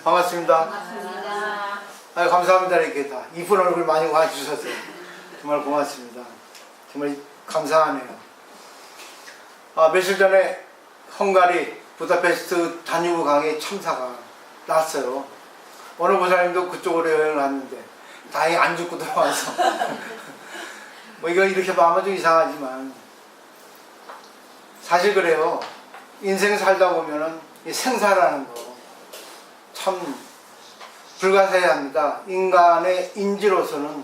반갑습니다. 반갑습니다. 감사합니다. 이렇게 다 이쁜 얼굴 많이 와주셔서 정말 고맙습니다. 정말 감사하네요. 며칠 전에 헝가리 부다페스트 다뉴브 강의 참사가 났어요. 어느 보살님도 그쪽으로 여행을 왔는데 다행히 안 죽고 들어와서 뭐 이거 이렇게 마음은 좀 이상하지만 사실 그래요. 인생 살다 보면은 이 생사라는 거 참 불가사의합니다. 인간의 인지로서는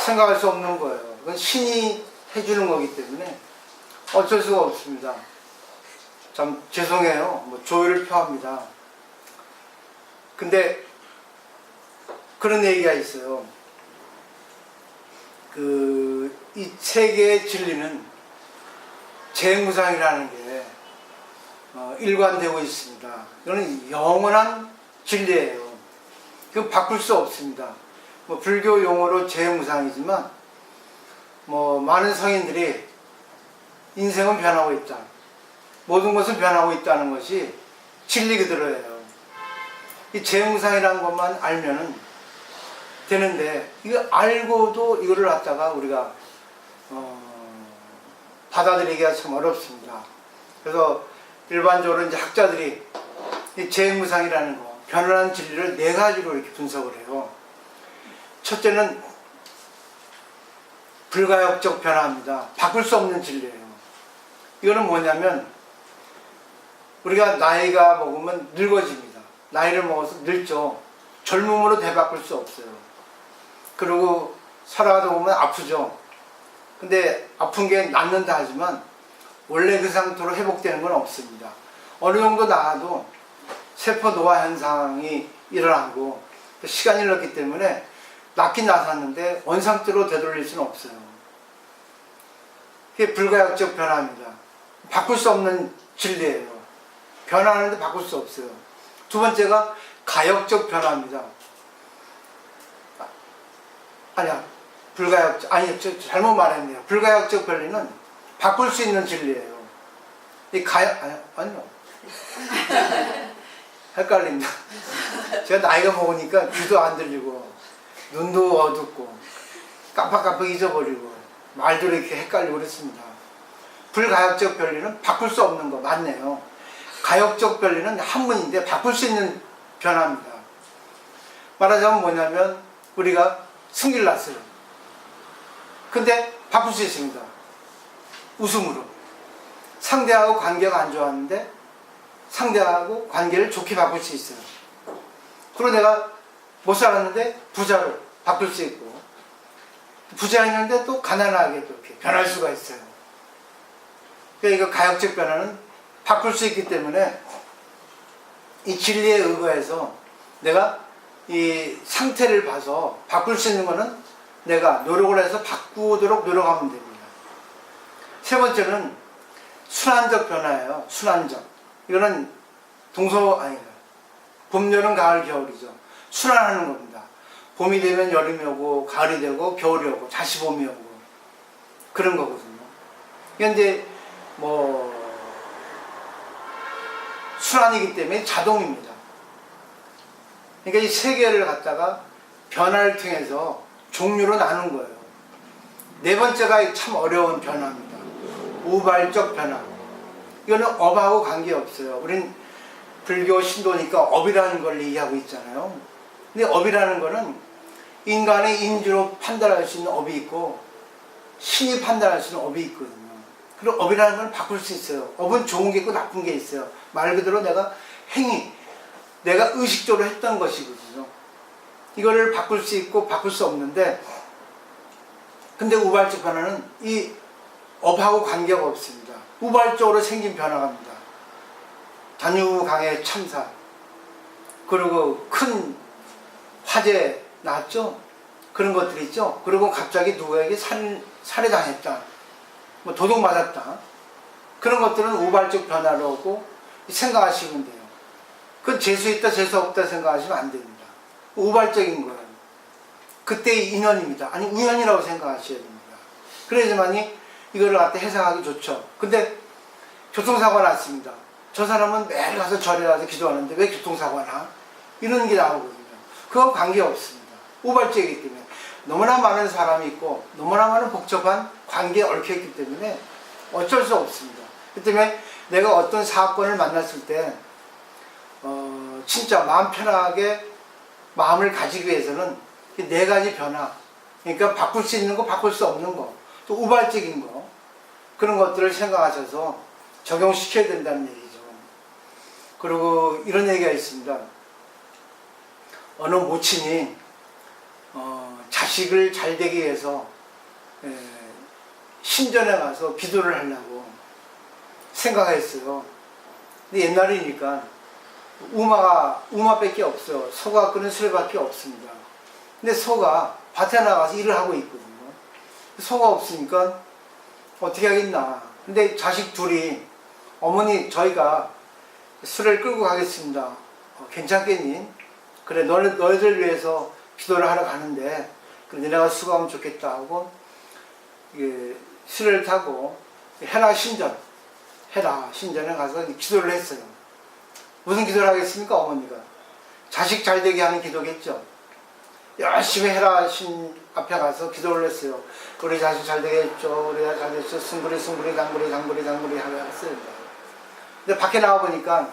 생각할 수 없는 거예요. 그건 신이 해주는 거기 때문에 어쩔 수가 없습니다. 참 죄송해요. 뭐 조의를 표합니다. 근데 그런 얘기가 있어요. 이 세계의 진리는 재무상이라는 게 일관되고 있습니다. 이거는 영원한 진리예요. 그건 바꿀 수 없습니다. 뭐 불교 용어로 재무상이지만 뭐 많은 성인들이 인생은 변하고 있다. 모든 것은 변하고 있다는 것이 진리 그대로예요. 이 재무상이라는 것만 알면은 되는데 이거 알고도 이거를 갖다가 우리가 받아들이기가 참 어렵습니다. 그래서 일반적으로 이제 학자들이 이 재무상이라는 거, 변화하는 진리를 네 가지로 이렇게 분석을 해요. 첫째는 불가역적 변화입니다. 바꿀 수 없는 진리예요. 이거는 뭐냐면 우리가 나이가 먹으면 늙어집니다. 나이를 먹어서 늙죠. 젊음으로 되바꿀 수 없어요. 그리고 살아가다 보면 아프죠. 근데 아픈 게 낫는다 하지만 원래 그 상태로 회복되는 건 없습니다. 어느 정도 나아도 세포 노화 현상이 일어나고 시간이 흘렀기 때문에 낫긴 나았는데 원상태로 되돌릴 수는 없어요. 그게 불가역적 변화입니다. 바꿀 수 없는 진리예요. 변화하는데 바꿀 수 없어요. 두 번째가 가역적 변화입니다. 잘못 말했네요. 불가역적 변리는 바꿀 수 있는 진리예요. 아니요. 헷갈립니다. 제가 나이가 먹으니까 귀도 안 들리고 눈도 어둡고 깜빡깜빡 잊어버리고 말도 이렇게 헷갈리고 그랬습니다. 불가역적 변리는 바꿀 수 없는 거 맞네요. 가역적 변리는 한문인데 바꿀 수 있는 변화입니다. 말하자면 뭐냐면 우리가 승기를 났어요. 근데 바꿀 수 있습니다. 웃음으로. 상대하고 관계가 안 좋았는데 상대하고 관계를 좋게 바꿀 수 있어요. 그리고 내가 못 살았는데 부자로 바꿀 수 있고 부자였는데 또 가난하게 또 이렇게 변할 수가 있어요. 그러니까 이거 가역적 변화는 바꿀 수 있기 때문에 이 진리에 의거해서 내가 이 상태를 봐서 바꿀 수 있는 거는 내가 노력을 해서 바꾸도록 노력하면 됩니다. 세 번째는 순환적 변화예요. 순환적. 이거는 봄, 여름, 가을, 겨울이죠. 순환하는 겁니다. 봄이 되면 여름이 오고 가을이 되고 겨울이 오고 다시 봄이 오고 그런 거거든요. 이게 이제 순환이기 때문에 자동입니다. 그러니까 이 세 개를 갖다가 변화를 통해서 종류로 나눈 거예요. 네 번째가 참 어려운 변화입니다. 우발적 변화. 이거는 업하고 관계없어요. 우린 불교 신도니까 업이라는 걸 얘기하고 있잖아요. 근데 업이라는 거는 인간의 인지로 판단할 수 있는 업이 있고 신이 판단할 수 있는 업이 있거든요. 그리고 업이라는 걸 바꿀 수 있어요. 업은 좋은 게 있고 나쁜 게 있어요. 말 그대로 내가 내가 의식적으로 했던 것이거든요. 이거를 바꿀 수 있고 바꿀 수 없는데 근데 우발적 변화는 이 업하고 관계가 없습니다. 우발적으로 생긴 변화입니다. 다뉴브 강의 참사 그리고 큰 화재 났죠? 그런 것들 있죠? 그리고 갑자기 누구에게 살해당했다. 도둑 맞았다. 그런 것들은 우발적 변화라고 생각하시면 돼요. 그건 재수 있다 재수 없다 생각하시면 안 됩니다. 우발적인 거예요. 그때의 인연입니다. 아니 우연이라고 생각하셔야 됩니다. 그래야지만이 이거를 갖다 해석하기 좋죠. 근데 교통사고가 났습니다. 저 사람은 매일 가서 절에 가서 기도하는데 왜 교통사고가 나? 이런 게 나오거든요. 그건 관계없습니다. 우발적이기 때문에. 너무나 많은 사람이 있고 너무나 많은 복잡한 관계에 얽혀있기 때문에 어쩔 수 없습니다. 그 때문에 내가 어떤 사건을 만났을 때 진짜 마음 편하게 마음을 가지기 위해서는 네 가지 변화, 그러니까 바꿀 수 있는 거, 바꿀 수 없는 거, 또 우발적인 거, 그런 것들을 생각하셔서 적용시켜야 된다는 얘기죠. 그리고 이런 얘기가 있습니다. 어느 모친이 자식을 잘 되기 위해서 신전에 가서 기도를 하려고 생각했어요. 근데 옛날이니까 우마밖에 없어요. 소가 끄는 수레밖에 없습니다. 근데 소가 밭에 나가서 일을 하고 있거든요. 소가 없으니까 어떻게 하겠나. 근데 자식 둘이 어머니 저희가 수레를 끌고 가겠습니다. 괜찮겠니? 그래 너희들 위해서 기도를 하러 가는데 그래 너네가 수고하면 좋겠다 하고 수레를 타고 헤라 신전에 가서 기도를 했어요. 무슨 기도를 하겠습니까? 어머니가 자식 잘 되게 하는 기도겠죠. 열심히 헤라 신 앞에 가서 기도를 했어요. 우리 자식 잘 되게 했죠. 우리 잘 됐죠. 숭구리 장구리 하고 했어요. 근데 밖에 나와 보니까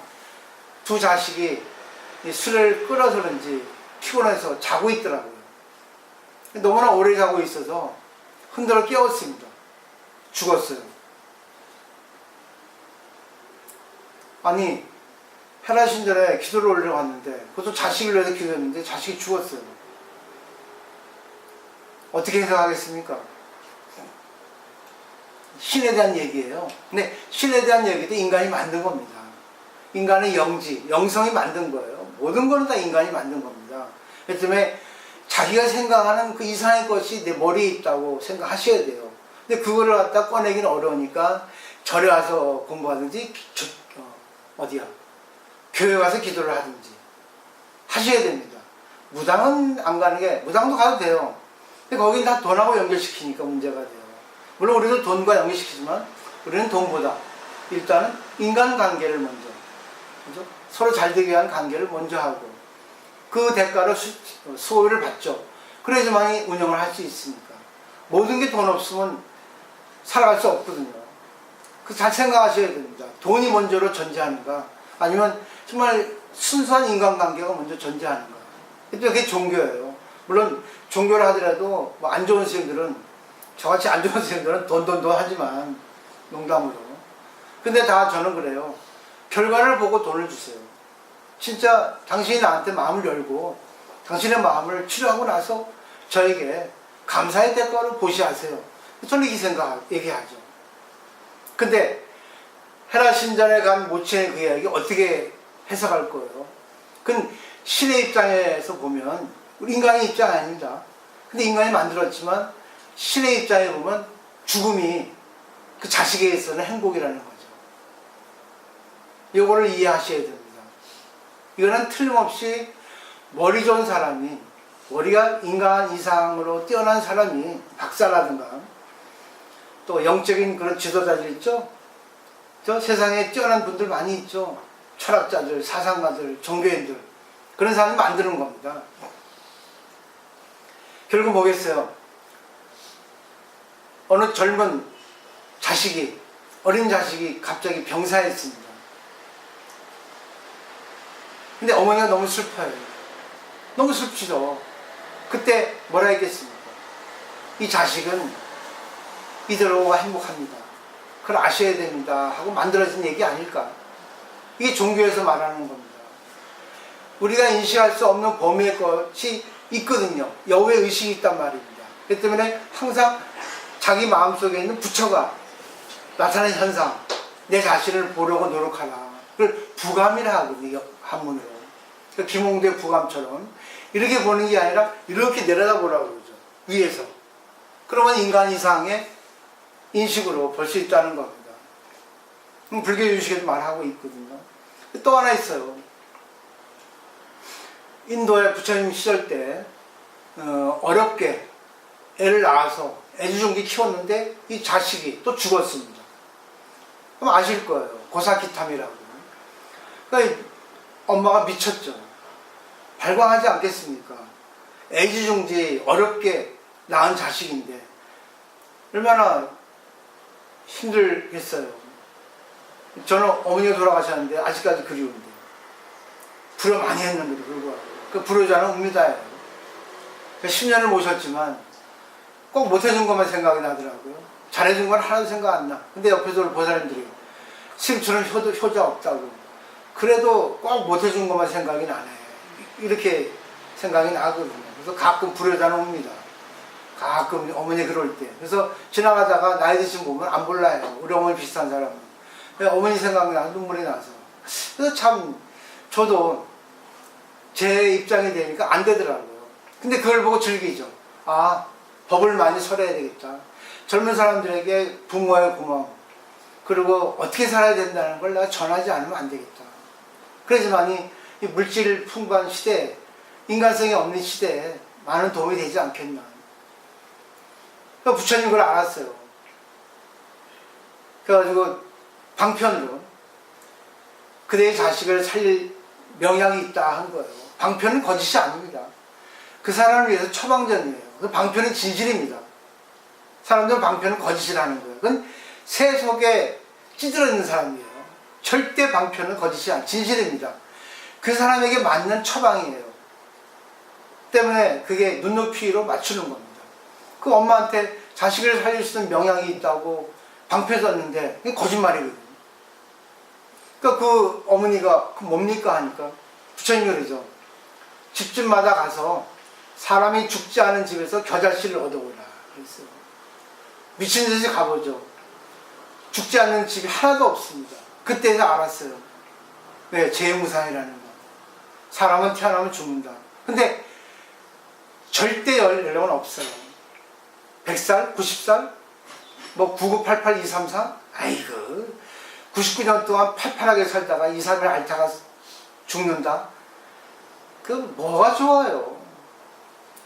두 자식이 이 수레를 끌어서 그런지 피곤해서 자고 있더라고요. 너무나 오래 자고 있어서 흔들어 깨웠습니다. 죽었어요. 아니 헤라 신전에 기도를 올리러 갔는데 그것도 자식을 위해서 기도했는데 자식이 죽었어요. 어떻게 해석하겠습니까? 신에 대한 얘기예요. 근데 신에 대한 얘기도 인간이 만든 겁니다. 인간의 영성이 만든 거예요. 모든 거는 다 인간이 만든 겁니다. 그렇기 때문에 자기가 생각하는 그 이상의 것이 내 머리에 있다고 생각하셔야 돼요. 근데 그거를 갖다 꺼내기는 어려우니까 절에 와서 공부하든지 어디야? 교회 가서 기도를 하든지 하셔야 됩니다. 무당은 안 가는 게, 무당도 가도 돼요. 근데 거긴 다 돈하고 연결시키니까 문제가 돼요. 물론 우리도 돈과 연결시키지만 우리는 돈보다 일단은 인간관계를 먼저, 그죠? 서로 잘 되기 위한 관계를 먼저 하고 그 대가로 수호를 받죠. 그래야지만이 운영을 할 수 있으니까. 모든 게 돈 없으면 살아갈 수 없거든요. 그 잘 생각하셔야 됩니다. 돈이 먼저로 존재하는가, 아니면 정말 순수한 인간관계가 먼저 존재하는가. 그게 종교예요. 물론 종교를 하더라도 뭐 안 좋은 선생님들은, 저같이 안 좋은 선생님들은 돈 하지만 농담으로. 근데 다 저는 그래요. 결과를 보고 돈을 주세요. 진짜 당신이 나한테 마음을 열고 당신의 마음을 치료하고 나서 저에게 감사의 대가로 보시하세요. 저는 이 생각 얘기하죠. 근데 헤라 신전에 간 모친의 그 이야기 어떻게 해석할 거예요? 그건 신의 입장에서 보면, 우리 인간의 입장 아닙니다. 근데 인간이 만들었지만 신의 입장에 보면 죽음이 그 자식에 있어서는 행복이라는 거죠. 이거를 이해하셔야 됩니다. 이거는 틀림없이 머리 좋은 사람이, 머리가 인간 이상으로 뛰어난 사람이, 박사라든가 또 영적인 그런 지도자들 있죠. 저 세상에 뛰어난 분들 많이 있죠. 철학자들, 사상가들, 종교인들, 그런 사람이 만드는 겁니다. 결국 뭐겠어요? 어느 젊은 자식이, 어린 자식이 갑자기 병사했습니다. 근데 어머니가 너무 슬퍼요. 너무 슬프죠. 그때 뭐라 했겠습니까? 이 자식은 이대로가 행복합니다. 그걸 아셔야 됩니다. 하고 만들어진 얘기 아닐까? 이게 종교에서 말하는 겁니다. 우리가 인식할 수 없는 범위의 것이 있거든요. 여우의 의식이 있단 말입니다. 그렇기 때문에 항상 자기 마음속에 있는 부처가 나타나는 현상, 내 자신을 보려고 노력하라. 그걸 부감이라 하거든요. 한문으로. 그러니까 김홍도의 부감처럼 이렇게 보는 게 아니라 이렇게 내려다보라고 그러죠. 위에서. 그러면 인간 이상의 인식으로 볼 수 있다는 겁니다. 불교 유식에도 말하고 있거든요. 또 하나 있어요. 인도의 부처님 시절 때 어렵게 애를 낳아서 애주종기 키웠는데 이 자식이 또 죽었습니다. 그럼 아실 거예요. 고사키탐이라고. 그러니까 엄마가 미쳤죠. 발광하지 않겠습니까? 애지중지 어렵게 낳은 자식인데 얼마나 힘들겠어요. 저는 어머니가 돌아가셨는데 아직까지 그리운데 불효 많이 했는데도 불구하고 그 불효자는 웁니다예요. 10년을 모셨지만 꼭 못해준 것만 생각이 나더라고요. 잘해준 건 하나도 생각 안 나. 근데 옆에서 보살님들이 스님처럼 효자 없다고. 그래도 꼭 못해준 것만 생각이 나네. 이렇게 생각이 나거든요. 그래서 가끔 불효자는 옵니다. 가끔 어머니 그럴 때. 그래서 지나가다가 나이 드신 분 보면 안 볼라요. 우리 어머니 비슷한 사람은. 어머니 생각나 눈물이 나서. 그래서 참 저도 제 입장이 되니까 안 되더라고요. 근데 그걸 보고 즐기죠. 아, 법을 많이 설해야 되겠다. 젊은 사람들에게 부모의 고마움, 그리고 어떻게 살아야 된다는 걸 내가 전하지 않으면 안 되겠다. 그래야지만이 이 물질 풍부한 시대에, 인간성이 없는 시대에 많은 도움이 되지 않겠나. 그러니까 부처님 그걸 알았어요. 그래가지고 방편으로 그대의 자식을 살릴 명약이 있다 한 거예요. 방편은 거짓이 아닙니다. 그 사람을 위해서 처방전이에요. 그 방편은 진실입니다. 사람들은 방편은 거짓이라는 거예요. 그건 새 속에 찌들어 있는 사람이에요. 절대 방편은 거짓이 아니에요. 진실입니다. 그 사람에게 맞는 처방이에요. 때문에 그게 눈높이로 맞추는 겁니다. 그 엄마한테 자식을 살릴 수 있는 명약이 있다고 방패 썼는데 그게 거짓말이거든요. 그러니까 그 어머니가 그 뭡니까 하니까 부처님이 그러죠. 집집마다 가서 사람이 죽지 않은 집에서 겨자씨를 얻어오라 그랬어요. 미친 듯이 가보죠. 죽지 않는 집이 하나도 없습니다. 그때서 알았어요. 네, 재무상이라는 거. 사람은 태어나면 죽는다. 근데 절대 연령은 없어요. 100살? 90살? 뭐 9988, 234? 아이고 99년 동안 팔팔하게 살다가 2, 3일 앓다가 죽는다? 그 뭐가 좋아요.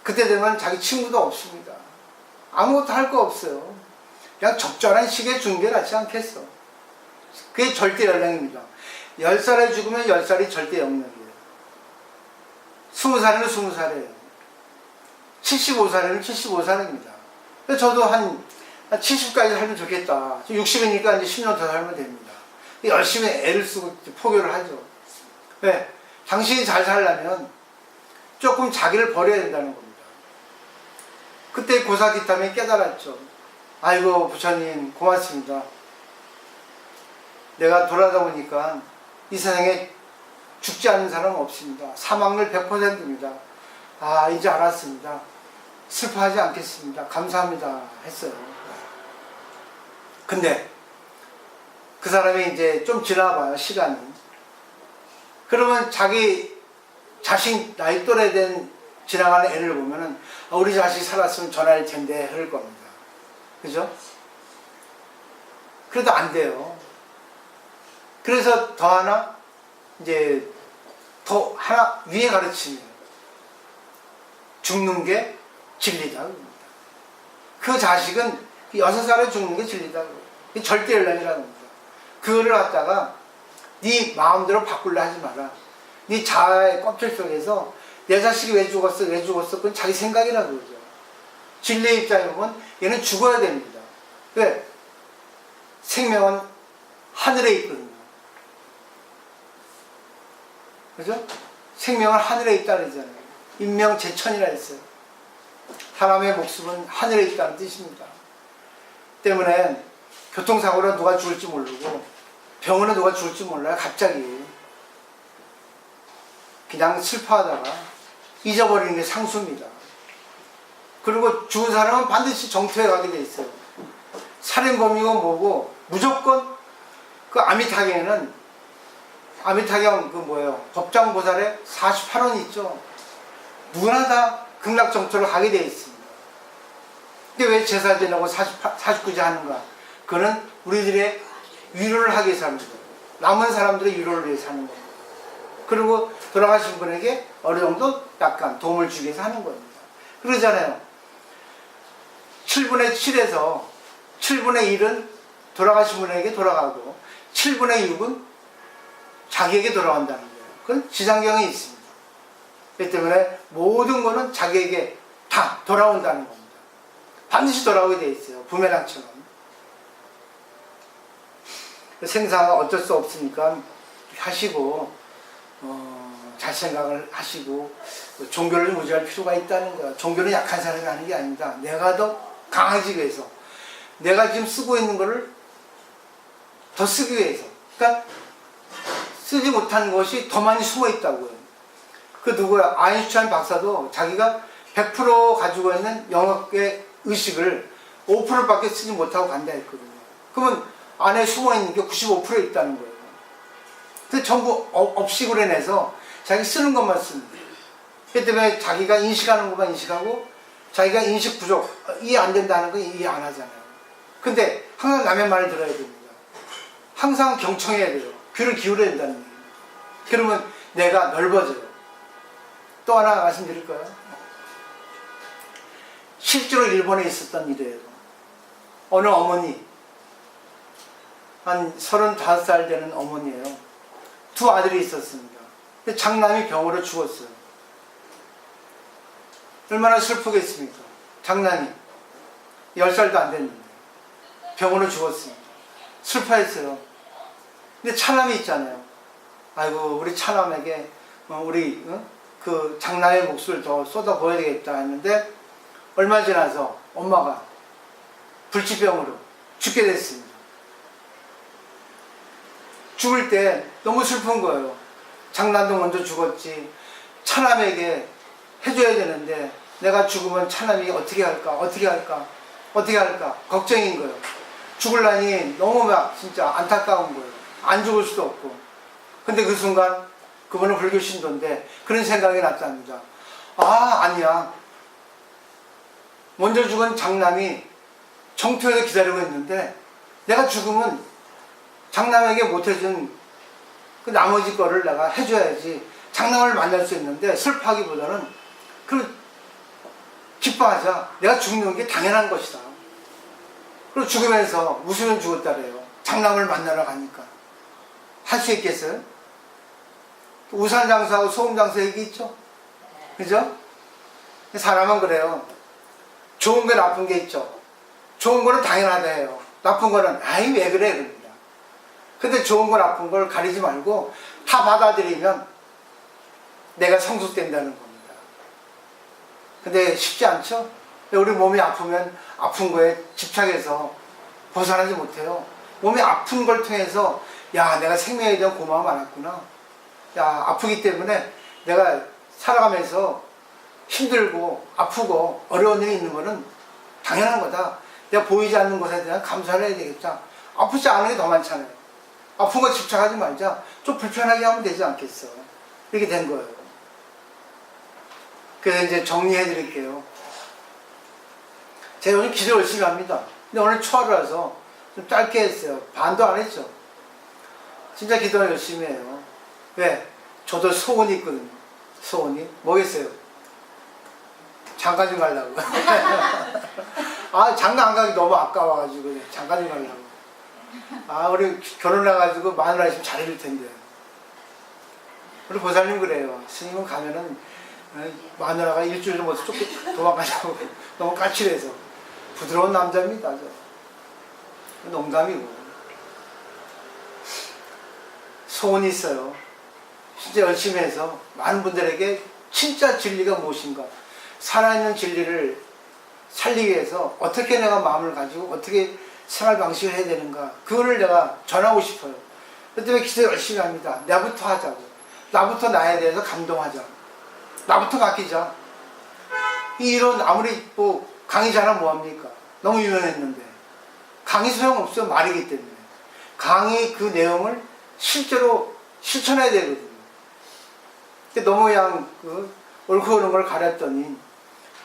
그때 되면 자기 친구도 없습니다. 아무것도 할 거 없어요. 그냥 적절한 시기에 죽는 게 낫지 않겠어. 그게 절대 연령입니다. 10살에 죽으면 10살이 절대 영역이에요. 20살이면 20살이에요. 75살이면 75살입니다. 저도 한 70까지 살면 좋겠다. 60이니까 이제 10년 더 살면 됩니다. 열심히 애를 쓰고 포교를 하죠. 네, 당신이 잘 살려면 조금 자기를 버려야 된다는 겁니다. 그때 고사기탐이 깨달았죠. 아이고 부처님 고맙습니다. 내가 돌아다 보니까 이 세상에 죽지 않는 사람은 없습니다. 사망률 100%입니다. 아 이제 알았습니다. 슬퍼하지 않겠습니다. 감사합니다 했어요. 근데 그 사람이 이제 좀 지나봐요. 시간이. 그러면 자기 자식 나이 또래 된 지나가는 애를 보면은 우리 자식 살았으면 전화할 텐데 그럴 겁니다. 그죠? 그래도 안 돼요. 그래서 더 하나 이제 더 하나 위에 가르치면 죽는 게 진리다. 그 자식은 6살에 죽는 게 진리다. 절대 연락이라는 겁니다. 그거를 갖다가 네 마음대로 바꾸려 하지 마라. 네 자아의 껍질 속에서 내 자식이 왜 죽었어? 왜 죽었어? 그건 자기 생각이라고 그러죠. 진리의 입장에 보면 얘는 죽어야 됩니다. 왜? 생명은 하늘에 있거든요. 그죠? 생명은 하늘에 있다 그러잖아요. 인명재천이라 했어요. 사람의 목숨은 하늘에 있다는 뜻입니다. 때문에 교통사고로 누가 죽을지 모르고 병원에 누가 죽을지 몰라요. 갑자기 그냥 슬퍼하다가 잊어버리는 게 상수입니다. 그리고 죽은 사람은 반드시 정토에 가게 돼 있어요. 살인범이고 뭐고 무조건 그 아미타경에는 아미타경 그 뭐예요? 법장보살에 48원이 있죠. 누구나 다 극락정토를 가게 돼 있습니다. 근데 왜 제사 지내고 49제 하는가? 그거는 우리들의 위로를 하기 위해서 하는 거예요. 남은 사람들의 위로를 위해서 하는 겁니다. 그리고 돌아가신 분에게 어느 정도 약간 도움을 주기 위해서 하는 겁니다. 그러잖아요. 7분의 7에서 7분의 1은 돌아가신 분에게 돌아가고 7분의 6은 자기에게 돌아간다는 거예요. 그건 지상경에 있습니다. 그렇기 때문에 모든 거는 자기에게 다 돌아온다는 겁니다. 반드시 돌아오게 돼 있어요. 부메랑처럼. 생사가 어쩔 수 없으니까 하시고 잘 생각을 하시고 종교를 무지할 필요가 있다는 거야. 종교는 약한 사람이 하는 게 아닙니다. 내가 더 강하기 위해서, 내가 지금 쓰고 있는 거를 더 쓰기 위해서. 그러니까 쓰지 못한 것이 더 많이 숨어 있다고요. 그 누구야? 아인슈타인 박사도 자기가 100% 가지고 있는 영역의 의식을 5%밖에 쓰지 못하고 간다 했거든요. 그러면 안에 숨어 있는 게 95% 있다는 거예요. 그래서 전부 업식으로 인해서 자기 쓰는 것만 씁니다. 그렇기 때문에 자기가 인식하는 것만 인식하고 자기가 인식 부족, 이해 안 된다는 건 이해 안 하잖아요. 근데 항상 남의 말을 들어야 됩니다. 항상 경청해야 돼요. 귀를 기울여야 된다는 얘기예요. 그러면 내가 넓어져요. 또 하나 말씀드릴까요? 실제로 일본에 있었던 일이에요. 어느 어머니, 한 35살 되는 어머니예요. 두 아들이 있었습니다. 근데 장남이 병으로 죽었어요. 얼마나 슬프겠습니까? 장남이 10살도 안 됐는데 병으로 죽었습니다. 슬퍼했어요. 근데 차남이 있잖아요. 아이고 우리 차남에게 우리 그 장남의 몫을 더 쏟아부어야 되겠다 했는데 얼마 지나서 엄마가 불치병으로 죽게 됐습니다. 죽을 때 너무 슬픈 거예요. 장남도 먼저 죽었지. 차남에게 해줘야 되는데 내가 죽으면 차남이 어떻게 할까 걱정인 거예요. 죽을라니 너무 막 진짜 안타까운 거예요. 안 죽을 수도 없고. 근데 그 순간 그분은 불교 신도인데 그런 생각이 났답니다. 아니야. 먼저 죽은 장남이 정토에서 기다리고 있는데 내가 죽으면 장남에게 못해준 그 나머지 거를 내가 해줘야지. 장남을 만날 수 있는데 슬퍼하기보다는 기뻐하자. 내가 죽는 게 당연한 것이다. 그리고 죽으면서 웃으면 죽었다래요. 장남을 만나러 가니까. 할 수 있겠어요? 우산장사하고 소음장사 얘기 있죠? 그죠? 사람은 그래요. 좋은 게 나쁜 게 있죠. 좋은 거는 당연하다 해요. 나쁜 거는 왜 그래 그럽니다. 근데 좋은 거 나쁜 걸 가리지 말고 다 받아들이면 내가 성숙된다는 겁니다. 근데 쉽지 않죠? 우리 몸이 아프면 아픈 거에 집착해서 벗어나지 못해요. 몸이 아픈 걸 통해서 내가 생명에 대한 고마움이 많았구나. 아프기 때문에 내가 살아가면서 힘들고 아프고 어려운 일이 있는 거는 당연한 거다. 내가 보이지 않는 것에 대한 감사를 해야 되겠다. 아프지 않은 게 더 많잖아요. 아픈 거 집착하지 말자. 좀 불편하게 하면 되지 않겠어. 이렇게 된 거예요. 그래서 이제 정리해 드릴게요. 제가 오늘 기도 열심히 합니다. 근데 오늘 초하루라서 좀 짧게 했어요. 반도 안 했죠. 진짜 기도 열심히 해요. 왜? 저도 소원이 있거든요. 소원이. 뭐겠어요? 장가 좀 가려고. 장가 안 가기 너무 아까워가지고 장가 좀 가려고. 우리 결혼해가지고 마누라 있으면 잘해줄 텐데. 우리 보살님 그래요. 스님은 가면은 마누라가 일주일 못 도망가려고 너무 까칠해서. 부드러운 남자입니다. 농담이고. 소원이 있어요. 진짜 열심히 해서 많은 분들에게 진짜 진리가 무엇인가, 살아있는 진리를 살리기 위해서 어떻게 내가 마음을 가지고 어떻게 생활 방식을 해야 되는가, 그거를 내가 전하고 싶어요. 그렇기 때문에 기도 열심히 합니다. 나부터 하자고. 나부터 나에 대해서 감동하자. 나부터 바뀌자. 이론 아무리 강의 잘하면 뭐합니까? 너무 유명했는데. 강의 소용없어요. 말이기 때문에. 강의 그 내용을 실제로 실천해야 되거든요. 근데 너무 그냥 옳고 그른 걸 가렸더니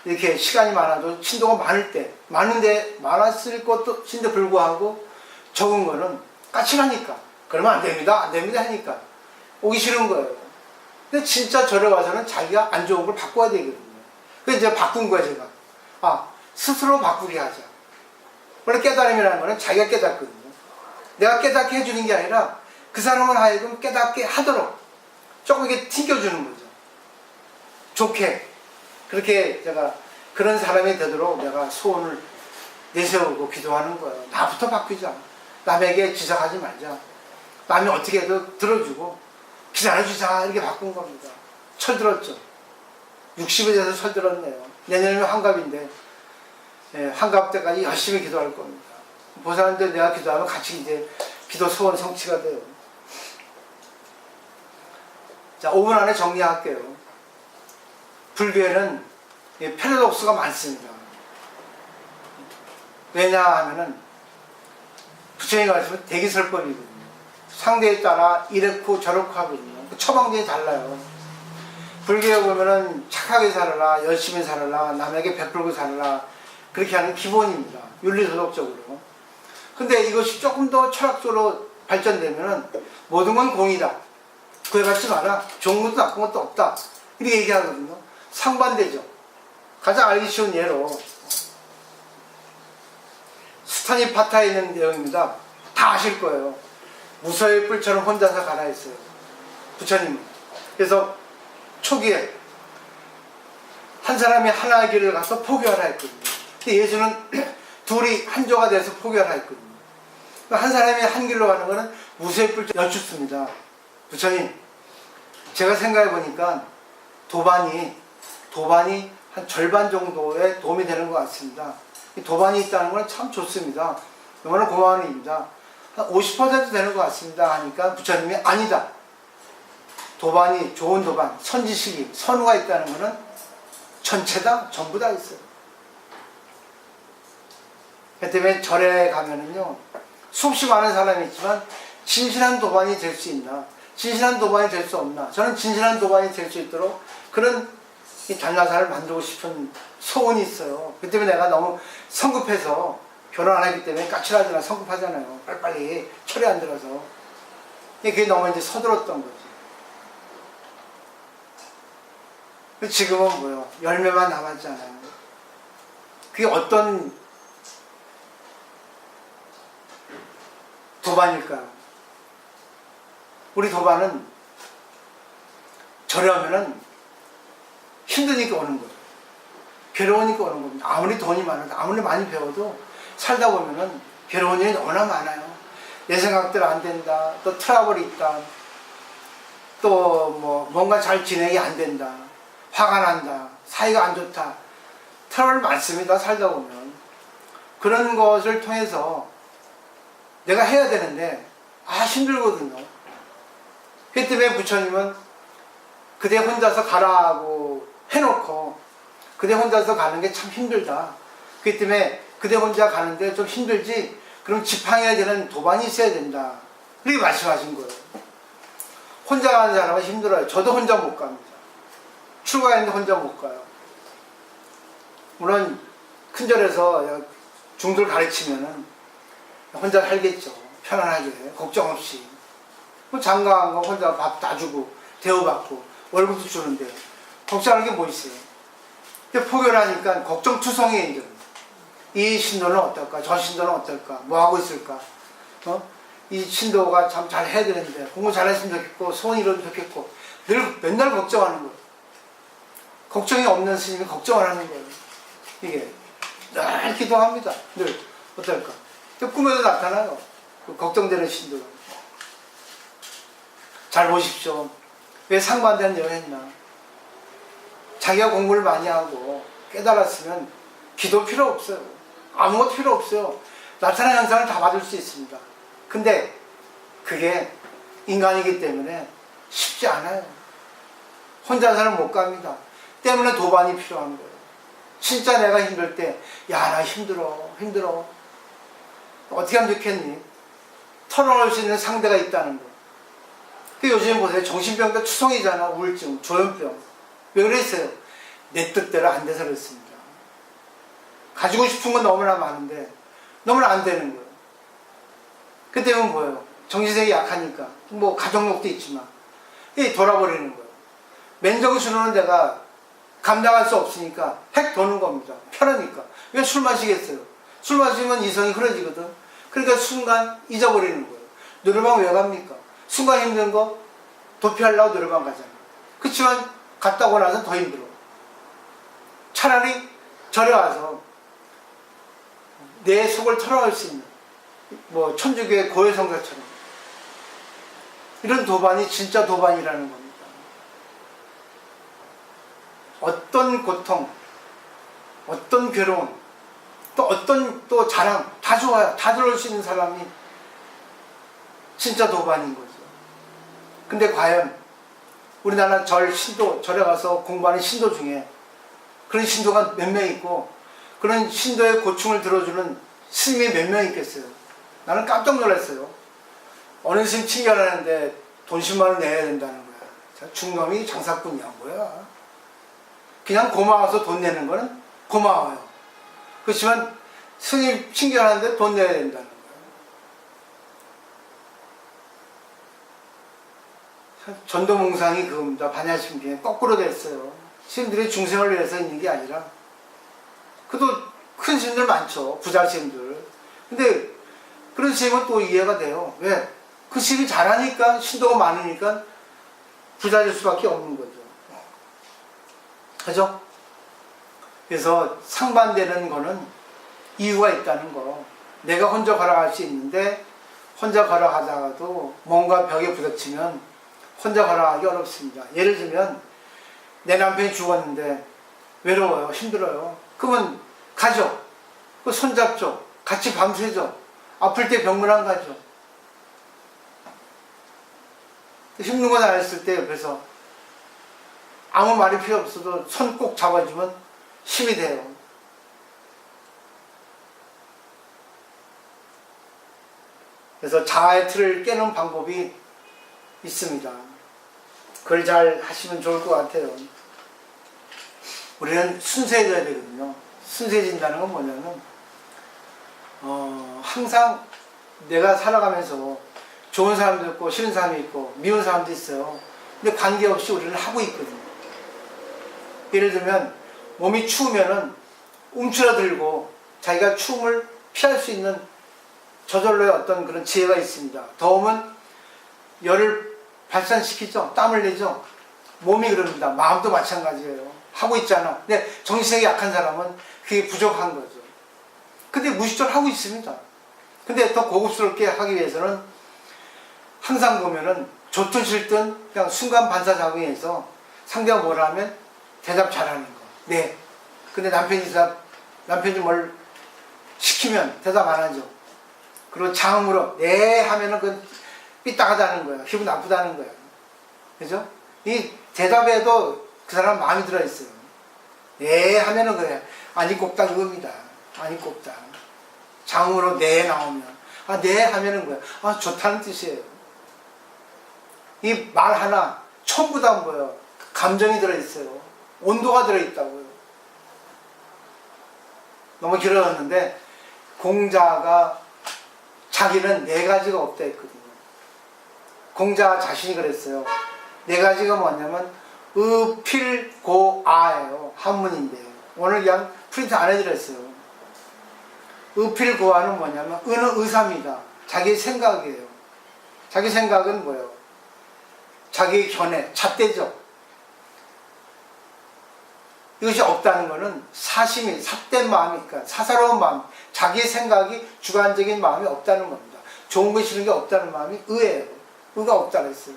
이렇게 시간이 많아도 신도가 많았을 것인데 불구하고 적은 거는 까칠하니까 그러면 안 됩니다 하니까 오기 싫은 거예요. 근데 진짜 절에 와서는 자기가 안 좋은 걸 바꿔야 되거든요. 그래서 이제 바꾼 거야 제가. 스스로 바꾸게 하자. 원래 깨달음이라는 거는 자기가 깨닫거든요. 내가 깨닫게 해주는 게 아니라 그 사람을 하여금 깨닫게 하도록 조금 이렇게 튕겨주는 거죠. 좋게 그렇게 제가 그런 사람이 되도록 내가 소원을 내세우고 기도하는 거예요. 나부터 바뀌자. 남에게 지적하지 말자. 남이 어떻게 해도 들어주고 기다려주자. 이렇게 바꾼 겁니다. 철들었죠. 60에 대해서 철들었네요. 내년이면 환갑인데 환갑 때까지 열심히 기도할 겁니다. 보살한테 내가 기도하면 같이 이제 기도 소원 성취가 돼요. 자, 5분 안에 정리할게요. 불교에는 패러독스가 많습니다. 왜냐하면은 부처님이 말씀은 대기설법이거든요. 상대에 따라 이렇고 저렇고 하거든요. 처방전이 달라요. 불교에 보면은 착하게 살아라, 열심히 살아라, 남에게 베풀고 살아라, 그렇게 하는 기본입니다. 윤리도덕적으로. 근데 이것이 조금 더 철학적으로 발전되면은 모든 건 공이다. 구애받지 마라. 좋은 것도 나쁜 것도 없다. 이렇게 얘기하거든요. 상반되죠. 가장 알기 쉬운 예로 수타니파타에 있는 내용입니다. 다 아실 거예요. 무서의 뿔처럼 혼자서 가라 했어요. 부처님은. 그래서 초기에 한 사람이 하나의 길을 가서 포교하라 했거든요. 근데 예수는 둘이 한조가 돼서 포교하라 했거든요. 한 사람이 한 길로 가는 거는 무서의 뿔처럼 여쭙습니다. 부처님, 제가 생각해 보니까 도반이 한 절반 정도의 도움이 되는 것 같습니다. 이 도반이 있다는 건 참 좋습니다. 너무나 고마운 일입니다. 한 50% 되는 것 같습니다. 하니까 부처님이 아니다. 도반이 좋은 도반, 선지식이, 선우가 있다는 것은 전체다, 전부 다 있어요. 그 때문에 절에 가면은요, 수없이 많은 사람이 있지만 진실한 도반이 될 수 있나, 진실한 도반이 될 수 없나, 저는 진실한 도반이 될 수 있도록 그런 이 단나사를 만들고 싶은 소원이 있어요. 그 때문에 내가 너무 성급해서 결혼 안 하기 때문에 까칠하잖아, 성급하잖아요. 빨리빨리 철이 안 들어서. 그게 너무 이제 서둘었던 거지. 지금은 뭐요? 열매만 남았잖아요. 그게 어떤 도반일까요? 우리 도반은 저렴하면은 힘드니까 오는 거예요. 괴로우니까 오는 겁니다. 아무리 돈이 많아도, 아무리 많이 배워도 살다 보면은 괴로운 일이 너무나 많아요. 내 생각대로 안 된다. 또 트러블이 있다. 또 뭐 뭔가 잘 진행이 안 된다. 화가 난다. 사이가 안 좋다. 트러블 많습니다. 살다 보면. 그런 것을 통해서 내가 해야 되는데 힘들거든요. 그 때문에 부처님은 그대 혼자서 가라고 해놓고 그대 혼자서 가는 게 참 힘들다. 그렇기 때문에 그대 혼자 가는데 좀 힘들지, 그럼 지팡이가 되는 도반이 있어야 된다. 그렇게 말씀하신 거예요. 혼자 가는 사람은 힘들어요. 저도 혼자 못 갑니다. 출가했는데 혼자 못 가요. 물론 큰절에서 중들 가르치면은 혼자 살겠죠. 편안하게, 걱정 없이. 장가간 거 혼자 밥 다 주고 대우받고 월급도 주는데 걱정하는 게 뭐 있어요. 근데 포교를 하니까 걱정투성이에요. 이제 이 신도는 어떨까, 저 신도는 어떨까, 뭐 하고 있을까, 이 신도가 참 잘 해야 되는데 공부 잘했으면 좋겠고 소원 이루면 좋겠고 늘 맨날 걱정하는 거예요. 걱정이 없는 스님이 걱정을 하는 거예요. 이게 늘 기도합니다. 늘 어떨까. 꿈에도 나타나요. 그 걱정되는 신도가. 잘 보십시오. 왜 상반된 일을 했나. 자기가 공부를 많이 하고 깨달았으면 기도 필요 없어요. 아무것도 필요 없어요. 나타나는 현상을 다 받을 수 있습니다. 근데 그게 인간이기 때문에 쉽지 않아요. 혼자서는 못 갑니다. 때문에 도반이 필요한 거예요. 진짜 내가 힘들 때, 야, 나 힘들어. 어떻게 하면 좋겠니? 털어놓을 수 있는 상대가 있다는 거. 요즘 보세요. 정신병도 추성이잖아. 우울증, 조현병. 왜 그랬어요? 내 뜻대로 안 돼서 그렇습니다. 가지고 싶은 건 너무나 많은데 너무나 안 되는 거예요. 그 때문에 뭐예요? 정신력이 약하니까. 뭐 가족력도 있지만 돌아버리는 거예요. 맨정신으로는 내가 감당할 수 없으니까 핵 도는 겁니다. 편하니까. 왜 술 마시겠어요? 술 마시면 이성이 흐려지거든. 그러니까 순간 잊어버리는 거예요. 노래방 왜 갑니까? 순간 힘든 거 도피하려고 노래방 가잖아요. 그렇지만 갔다 오고 나서 더 힘들어. 차라리 절에 와서 내 속을 털어갈 수 있는 뭐 천주교의 고해성사처럼 이런 도반이 진짜 도반이라는 겁니다. 어떤 고통, 어떤 괴로움, 또 어떤 또 자랑 다 좋아요. 다 들을 수 있는 사람이 진짜 도반인 거죠. 근데 과연 우리나라 절에 가서 공부하는 신도 중에 그런 신도가 몇 명 있고 그런 신도의 고충을 들어주는 스님이 몇 명 있겠어요. 나는 깜짝 놀랐어요. 어느 스님 친결하는데 돈 10만 원 내야 된다는 거야. 중놈이 장사꾼이야 뭐야. 그냥 고마워서 돈 내는 거는 고마워요. 그렇지만 스님 친결하는데 돈 내야 된다는 거야. 전도몽상이 그겁니다. 반야심경에 거꾸로 됐어요. 스님들이 중생을 위해서 있는 게 아니라 그래도 큰 스님들 많죠. 부자 스님들. 근데 그런 스님은 또 이해가 돼요. 왜? 그 스님이 잘하니까 신도가 많으니까 부자일 수밖에 없는 거죠. 그죠? 그래서 상반되는 거는 이유가 있다는 거. 내가 혼자 걸어갈 수 있는데 혼자 걸어가다가도 뭔가 벽에 부딪히면 혼자 걸어가기 어렵습니다. 예를 들면 내 남편이 죽었는데 외로워요. 힘들어요. 그러면 가죠. 그 손잡죠. 같이 밤새죠. 아플 때 병문안 가죠. 힘든 거 나했을 때 옆에서 아무 말이 필요 없어도 손 꼭 잡아주면 힘이 돼요. 그래서 자아의 틀을 깨는 방법이 있습니다. 그걸 잘 하시면 좋을 것 같아요. 우리는 순수해져야 되거든요. 순수해진다는 건 뭐냐면 항상 내가 살아가면서 좋은 사람도 있고 싫은 사람이 있고 미운 사람도 있어요. 근데 관계없이 우리는 하고 있거든요. 예를 들면 몸이 추우면은 움츠러들고 자기가 추움을 피할 수 있는 저절로의 어떤 그런 지혜가 있습니다. 더우면 열을 발산시키죠. 땀을 내죠. 몸이 그럽니다. 마음도 마찬가지예요. 하고 있잖아. 근데 정신력이 약한 사람은 그게 부족한 거죠. 근데 무식적으로 하고 있습니다. 근데 더 고급스럽게 하기 위해서는 항상 보면은 좋든 싫든 그냥 순간 반사작용해서 상대가 뭐라 하면 대답 잘하는 거. 네. 근데 남편이 뭘 시키면 대답 안 하죠. 그리고 장음으로 네 하면은 그 삐딱하다는 거야. 기분 나쁘다는 거야. 그죠? 이 대답에도 그 사람 마음이 들어있어요. 네 하면은 그래. 아니 곱다 그겁니다. 아니 곱다. 장음으로 네 나오면 네 하면은 거야. 좋다는 뜻이에요. 이 말 하나 전부 다 뭐예요? 감정이 들어있어요. 온도가 들어있다고요. 너무 길어졌는데 공자가 자기는 네 가지가 없다 했거든요. 공자 자신이 그랬어요. 네 가지가 뭐냐면 의필고아예요. 한문인데요. 오늘 그냥 프린트 안 해드렸어요. 의필고아는 뭐냐면 의는 의사입니다. 자기 생각이에요. 자기 생각은 뭐예요? 자기 견해, 잣대죠. 이것이 없다는 것은 사심이, 삿된 마음이, 그러니까 사사로운 마음, 자기 생각이 주관적인 마음이 없다는 겁니다. 좋은 거 싫은 게 없다는 마음이 의예요. 의가 없다고 했어요.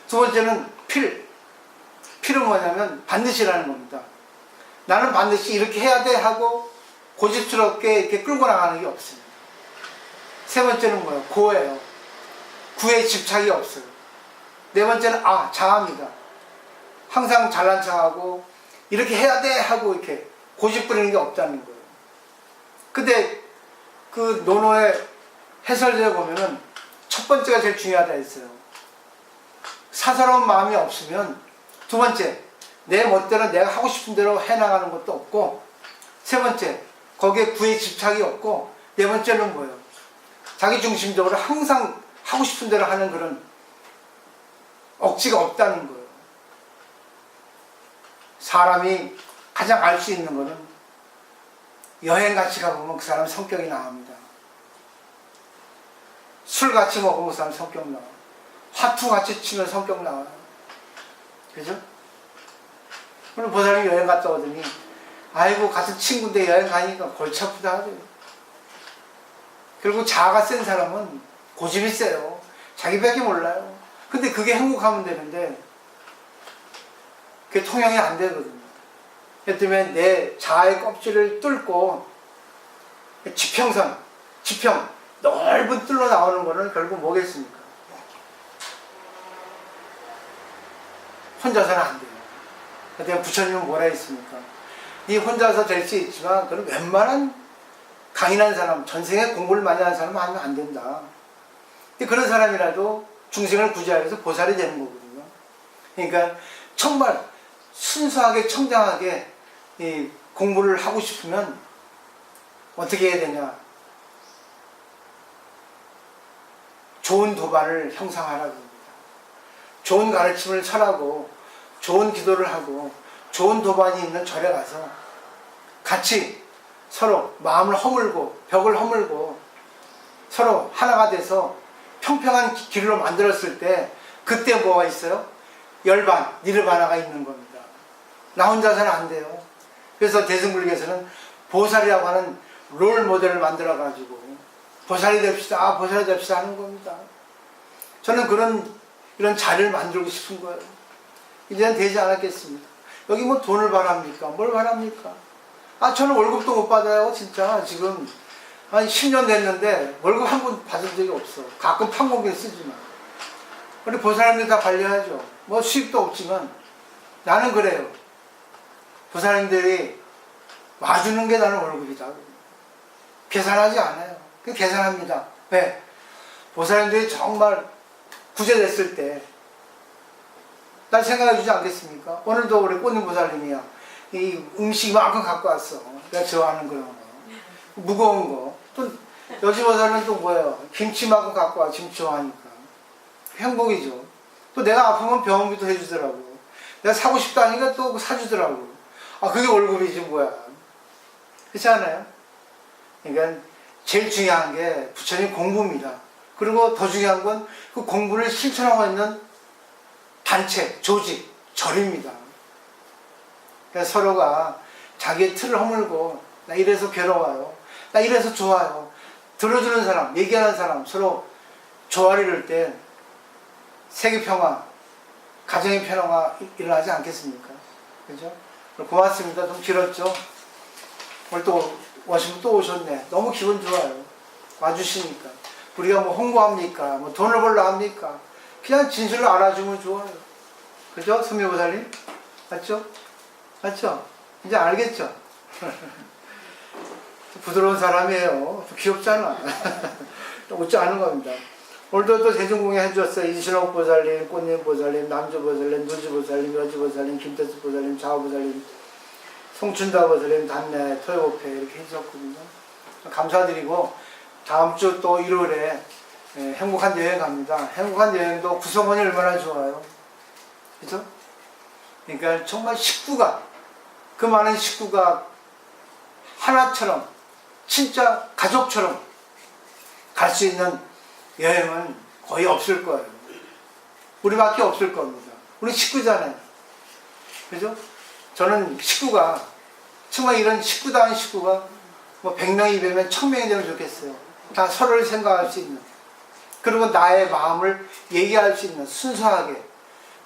두 번째는 필은 뭐냐면 반드시라는 겁니다. 나는 반드시 이렇게 해야 돼 하고 고집스럽게 이렇게 끌고 나가는 게 없습니다. 세 번째는 뭐예요? 고예요. 구에 집착이 없어요. 네 번째는 자아입니다. 항상 잘난 척하고 이렇게 해야 돼 하고 이렇게 고집 부리는 게 없다는 거예요. 근데 그 논어의 해설자에 보면은 첫 번째가 제일 중요하다 했어요. 사사로운 마음이 없으면 두 번째, 내 멋대로 내가 하고 싶은 대로 해나가는 것도 없고 세 번째, 거기에 구에 집착이 없고 네 번째는 뭐예요? 자기 중심적으로 항상 하고 싶은 대로 하는 그런 억지가 없다는 거예요. 사람이 가장 알 수 있는 거는 여행 같이 가보면 그 사람 성격이 나옵니다. 술 같이 먹으면 그 사람 성격 나와요. 화투 같이 치면 성격 나와요. 그죠? 오늘 보살이 여행 갔다 오더니 아이고 같은 친구인데 여행 가니까 골치 아프다 하죠. 그리고 자아가 센 사람은 고집이 세요. 자기밖에 몰라요. 근데 그게 행복하면 되는데 그게 통용이 안 되거든요. 그렇기 때문에 내 자아의 껍질을 뚫고 지평선, 지평, 넓은 뚫로 나오는 거는 결국 뭐겠습니까? 혼자서는 안 돼요. 그때 부처님은 뭐라 했습니까? 네 혼자서 될 수 있지만 그럼 웬만한 강인한 사람, 전생에 공부를 많이 한 사람은 하면 안 된다. 근데 그런 사람이라도 중생을 구제하기 위해서 보살이 되는 거거든요. 그러니까 정말 순수하게 청정하게 이 공부를 하고 싶으면 어떻게 해야 되냐? 좋은 도반을 형성하라고 합니다. 좋은 가르침을 설하고 좋은 기도를 하고 좋은 도반이 있는 절에 가서 같이 서로 마음을 허물고 벽을 허물고 서로 하나가 돼서 평평한 길로 만들었을 때 그때 뭐가 있어요? 열반, 니르바나가 있는 겁니다. 나 혼자서는 안 돼요. 그래서 대승불교에서는 보살이라고 하는 롤 모델을 만들어 가지고 보살이 됩시다, 보살이 됩시다 하는 겁니다. 저는 이런 자리를 만들고 싶은 거예요. 이제는 되지 않았겠습니까? 여기 뭐 돈을 바랍니까? 뭘 바랍니까? 저는 월급도 못 받아요, 진짜. 지금 한 10년 됐는데 월급 한 번 받은 적이 없어. 가끔 판공비에 쓰지만. 우리 보살님들 다 관리하죠. 뭐 수입도 없지만 나는 그래요. 보살님들이 와주는 게 나는 월급이다. 계산하지 않아요. 그 계산합니다. 왜? 보살님들이 정말 구제됐을 때 날 생각해 주지 않겠습니까? 오늘도 우리 꽃님 보살님이야. 이 음식 이만큼 갖고 왔어. 내가 좋아하는 그런 거. 무거운 거. 또 여지 보살은 또 뭐예요? 김치만큼 갖고 와. 김치 좋아하니까. 행복이죠. 또 내가 아프면 병원비도 해주더라고. 내가 사고 싶다니까 또 사주더라고. 그게 월급이지 뭐야. 그렇지 않아요? 그러니까 제일 중요한 게 부처님 공부입니다. 그리고 더 중요한 건 그 공부를 실천하고 있는 단체, 조직, 절입니다. 그러니까 서로가 자기의 틀을 허물고 나 이래서 괴로워요. 나 이래서 좋아요. 들어주는 사람, 얘기하는 사람 서로 조화를 이룰 때 세계 평화, 가정의 평화가 일어나지 않겠습니까? 그죠? 고맙습니다. 좀 길었죠? 오늘 또 오시면 또 오셨네. 너무 기분 좋아요. 와주시니까. 우리가 뭐 홍보합니까? 뭐 돈을 벌러 합니까? 그냥 진실로 알아주면 좋아요. 그죠? 선미보살님? 맞죠? 맞죠? 이제 알겠죠? 부드러운 사람이에요. 귀엽잖아. 웃지 않은 겁니다. 오늘도 또 대중공연 해주셨어요. 이신옥 보살님, 꽃님 보살님, 남주 보살님, 누주 보살님, 여주 보살님, 김태수 보살님, 좌우 보살님, 송춘다 보살님, 단내, 토요오페 이렇게 해주셨거든요. 감사드리고 다음 주 또 일요일에 행복한 여행 갑니다. 행복한 여행도 구성원이 얼마나 좋아요. 그죠? 그러니까 정말 식구가, 그 많은 식구가 하나처럼, 진짜 가족처럼 갈 수 있는 여행은 거의 없을 거예요. 우리밖에 없을 겁니다. 우리 식구잖아요. 그죠? 저는 식구가, 정말 이런 식구다운 식구가 뭐 100명, 200명, 1000명이 되면 좋겠어요. 다 서로를 생각할 수 있는, 그리고 나의 마음을 얘기할 수 있는, 순수하게,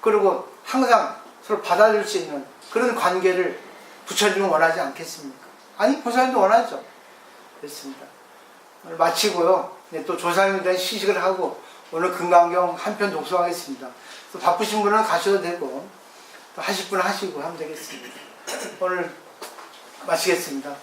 그리고 항상 서로 받아줄 수 있는 그런 관계를 부처님은 원하지 않겠습니까? 아니, 보살님도 원하죠. 그렇습니다. 오늘 마치고요. 또 조사님에 대한 시식을 하고 오늘 금강경 한 편 독서하겠습니다. 또 바쁘신 분은 가셔도 되고 또 하실 분은 하시고 하면 되겠습니다. 오늘 마치겠습니다.